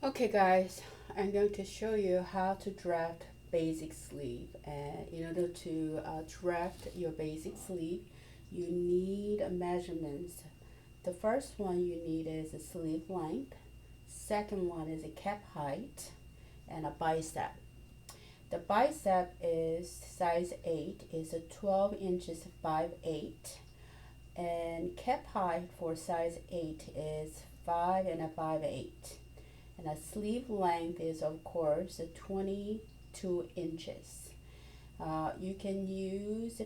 Okay guys, I'm going to show you how to draft basic sleeve, and in order to draft your basic sleeve you need measurements. The first one you need is a sleeve length, second one is a cap height, and a bicep. The bicep is size 8, is a 12 inches 5/8, and cap height for size 8 is 5 and a 5/8, and a sleeve length is of course 22 inches. You can use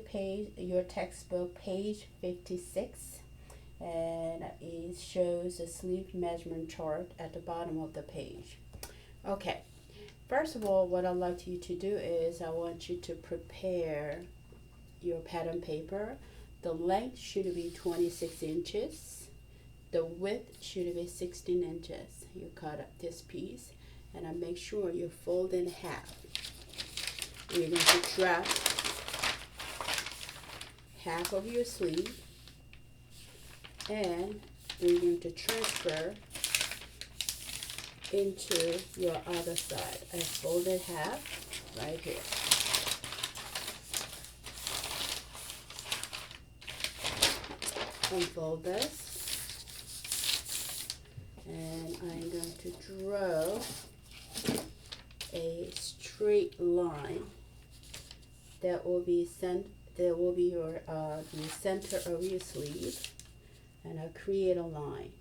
your textbook page 56, and it shows a sleeve measurement chart at the bottom of the page. Okay, first of all, what I'd like you to do is I want you to prepare your pattern paper. The length should be 26 inches. The width should be 16 inches. You cut up this piece and I make sure you fold in half. You're going to draft half of your sleeve and we're going to transfer into your other side. I folded half right here. Unfold this. And I'm going to draw a straight line that will be your the center of your sleeve, and I'll create a line.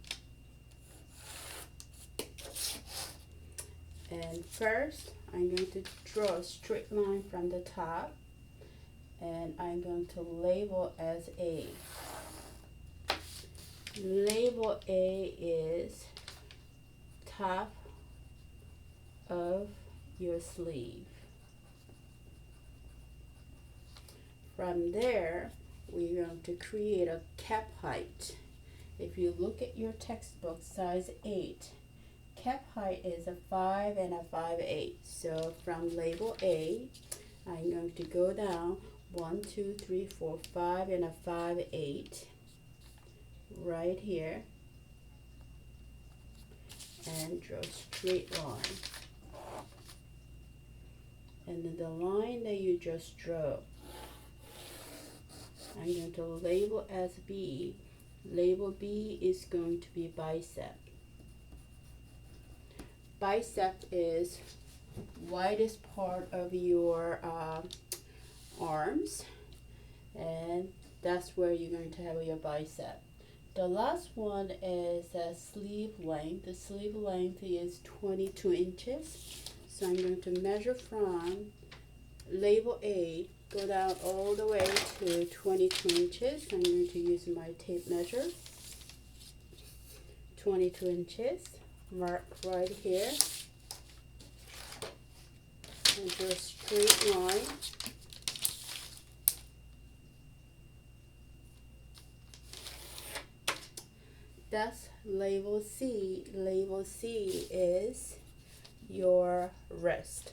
And first I'm going to draw a straight line from the top, and I'm going to label as A. Label A is top of your sleeve. From there, we're going to create a cap height. If you look at your textbook, size 8, cap height is a 5 and a 5/8. So from label A, I'm going to go down 1, 2, 3, 4, 5 and a 5/8 right here, and draw a straight line. And then the line that you just drew, I'm going to label as B. Label B is going to be bicep. Bicep is widest part of your arms, and that's where you're going to have your bicep. The last one is a sleeve length. The sleeve length is 22 inches. So I'm going to measure from label A, go down all the way to 22 inches. I'm going to use my tape measure. 22 inches. Mark right here. And draw a straight line. That's label C. Label C is your wrist.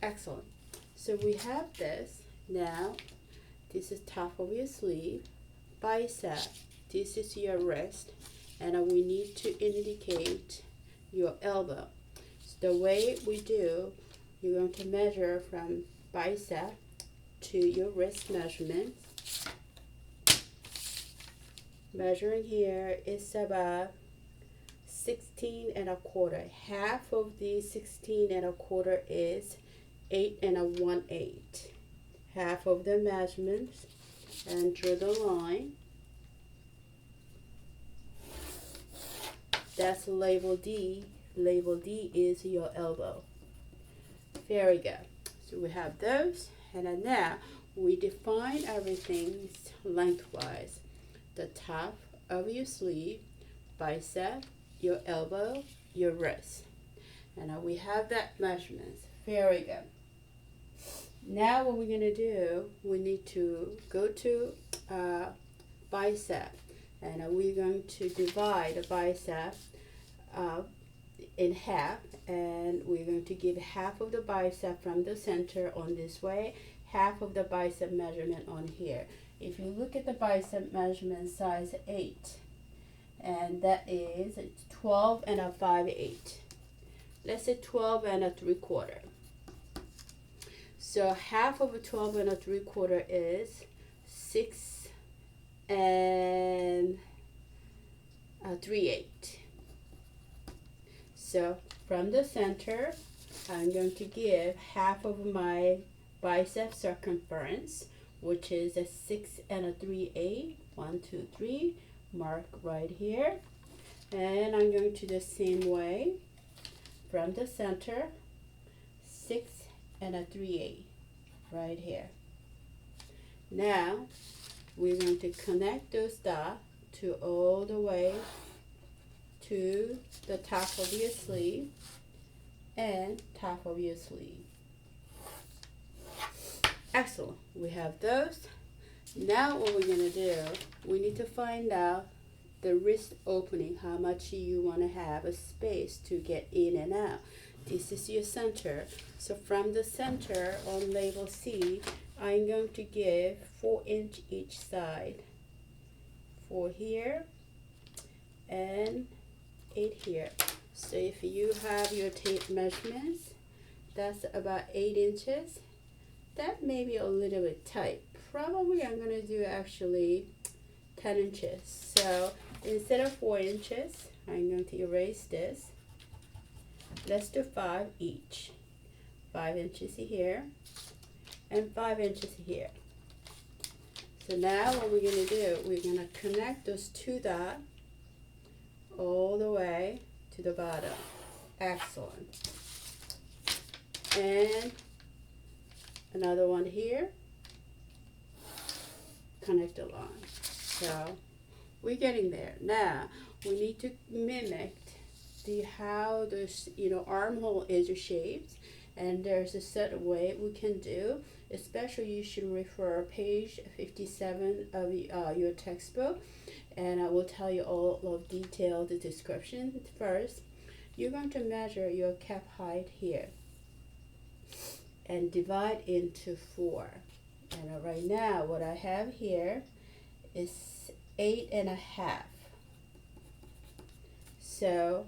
Excellent. So we have this. Now, this is top of your sleeve. Bicep, this is your wrist. And we need to indicate your elbow. So the way we do, you're going to measure from bicep to your wrist measurement. Measuring here is about 16 and a quarter. Half of the 16 and a quarter is 8 and a 1/8. Half of the measurements, and draw the line. That's label D. Label D is your elbow. Very good. So we have those, and then now we define everything lengthwise. The top of your sleeve, bicep, your elbow, your wrist. And we have that measurements. Very good. Now what we're going to do, we need to go to bicep, and we're going to divide the bicep in half, and we're going to give half of the bicep from the center on this way, half of the bicep measurement on here. If you look at the bicep measurement size 8, and that is 12 and a 5/8. Let's say 12 and a 3/4. So half of a 12 and a 3/4 is 6 and 3/8. So from the center, I'm going to give half of my bicep circumference, which is a 6 and a 3/8. 1, 2, 3. Mark right here. And I'm going to the same way from the center, 6 and a 3/8 right here. Now we're going to connect those dots to all the way to the top of your sleeve and top of your sleeve. Excellent. We have those. Now what we're going to do, we need to find out the wrist opening, how much you want to have a space to get in and out. This is your center. So from the center on label C, I'm going to give 4 inch each side. 4 here and 8 here. So if you have your tape measurements, that's about 8 inches. That may be a little bit tight. Probably I'm going to do actually 10 inches. So instead of 4 inches, I'm going to erase this. Let's do 5 each. 5 inches here and 5 inches here. So now what we're going to do, we're going to connect those two dots all the way to the bottom. Excellent. And another one here. Connect the line. So we're getting there. Now we need to mimic how this armhole is shaped, and there's a certain way we can do. Especially you should refer page 57 of your textbook, and I will tell you all of detailed description. First, you're going to measure your cap height here and divide into 4. And right now what I have here is 8.5. So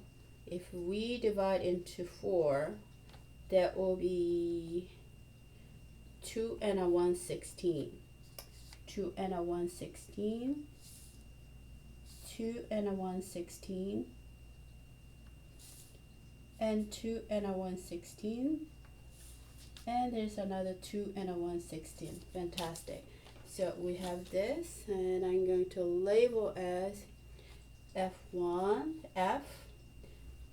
if we divide into 4, that will be 2 and a 1/16. 2 and a 1/16. 2 and a 1/16. And 2 and a 1/16. And there's another 2 and a 1/16. Fantastic. So we have this, and I'm going to label as F1,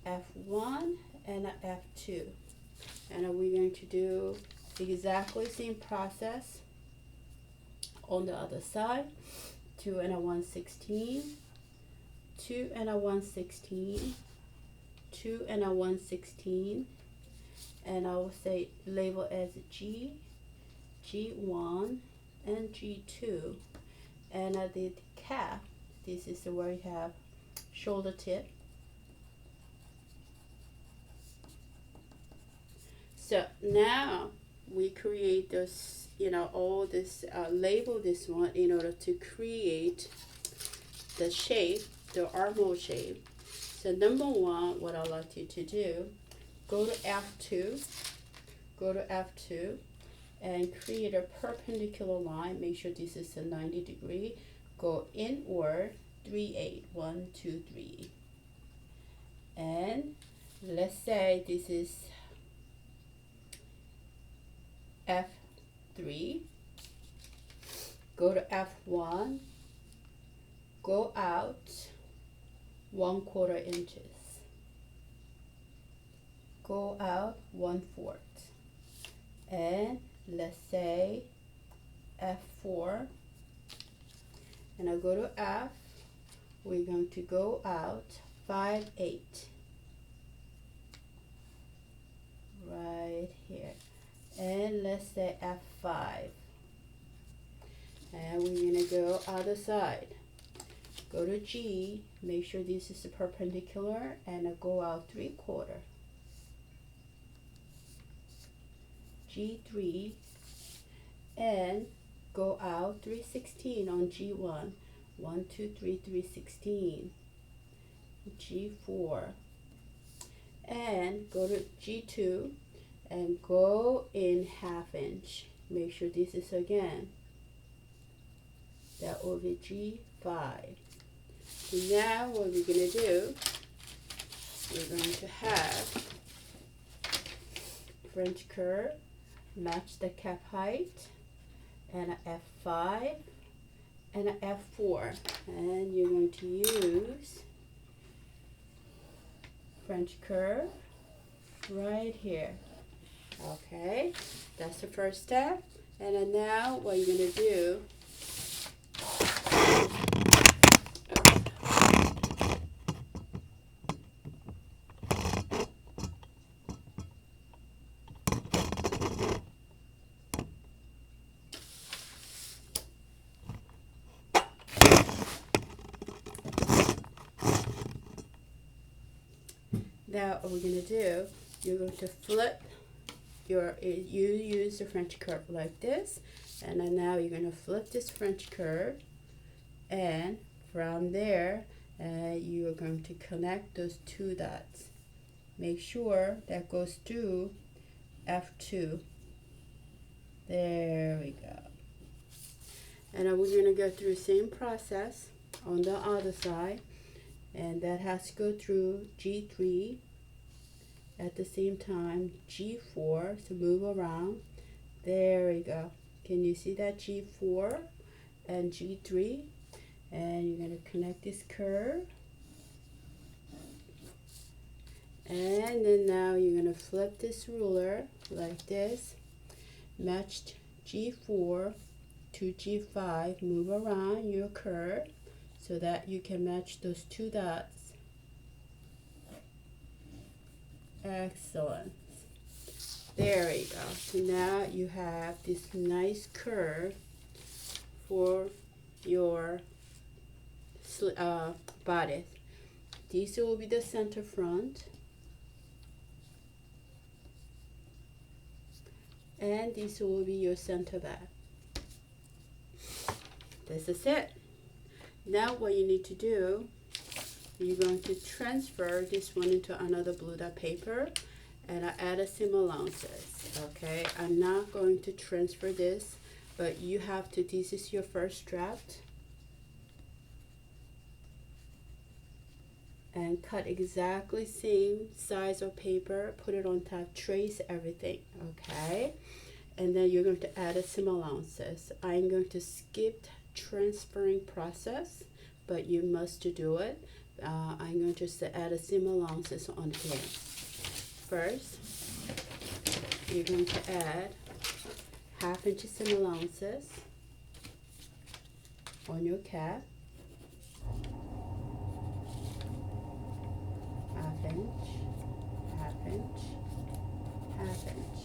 F1, and F2. And we're going to do exactly same process on the other side. 2 and a 1/16, 2 and a 1/16, 2 and a 1/16, and I will say label as G, G1, and G2. And I did cap. This is where you have shoulder tip. So now we create this, all this, label this one in order to create the shape, the armhole shape. So number one, what I'd like you to do, go to F2, and create a perpendicular line. Make sure this is a 90 degree. Go inward, 3/8, 1, 2, 3. And let's say this is F3. Go to F1, go out 1/4 inches. Go out 1/4. And let's say F4. And I go to F. We're going to go out 5/8. Right here. And let's say F5. And we're going to go other side. Go to G, make sure this is perpendicular, and go out 3/4. G3, and go out 3/16 on G1. 1, 2, 3, 3/16. G4, and go to G2 and go in 1/2 inch. Make sure this is again. That will be G5. So now what we're going to do, we're going to have French curve, match the cap height, and a F5 and a F4. And you're going to use French curve right here. Okay, that's the first step. And then now what you're going to do, now what we're going to do, you're going to flip you use the French curve like this, and then now you're going to flip this French curve, and from there you are going to connect those two dots. Make sure that goes to F2. There we go. And then we're going to go through the same process on the other side, and that has to go through G3 at the same time, G4 to move around. There we go. Can you see that G4 and G3? And you're going to connect this curve, and then now you're going to flip this ruler like this, match G4 to G5, move around your curve so that you can match those two dots. Excellent. There we go. So now you have this nice curve for your bodice. This will be the center front, and this will be your center back. This is it. Now what you need to do, you're going to transfer this one into another blue dot paper, and I add a seam allowances. Okay, I'm not going to transfer this, but you have to, this is your first draft, and cut exactly same size of paper, put it on top, trace everything. Okay, and then you're going to add a seam allowances. I'm going to skip transferring process, but you must do it. I'm going to just add a seam allowances on here. First, you're going to add 1/2 inch seam allowances on your cap, 1/2 inch, 1/2 inch, 1/2 inch.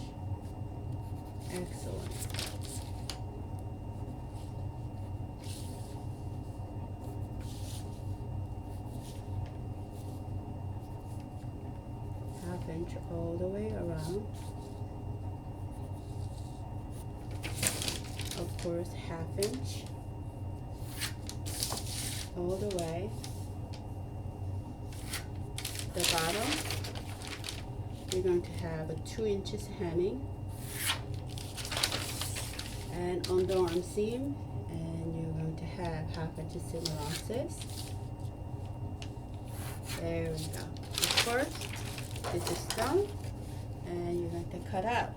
Excellent. Inch all the way around. Of course, 1/2 inch all the way. The bottom, you're going to have a 2 inches hemming, and on the arm seam, and you're going to have 1/2 inch seam allowances. There we go. Of course, this is done, and you're going to cut out.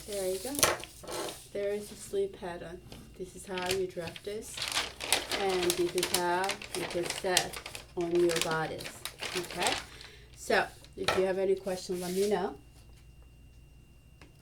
There you go. There is the sleeve pattern. This is how you draft this, and this is how you can set on your bodice. Okay, so if you have any questions, let me know.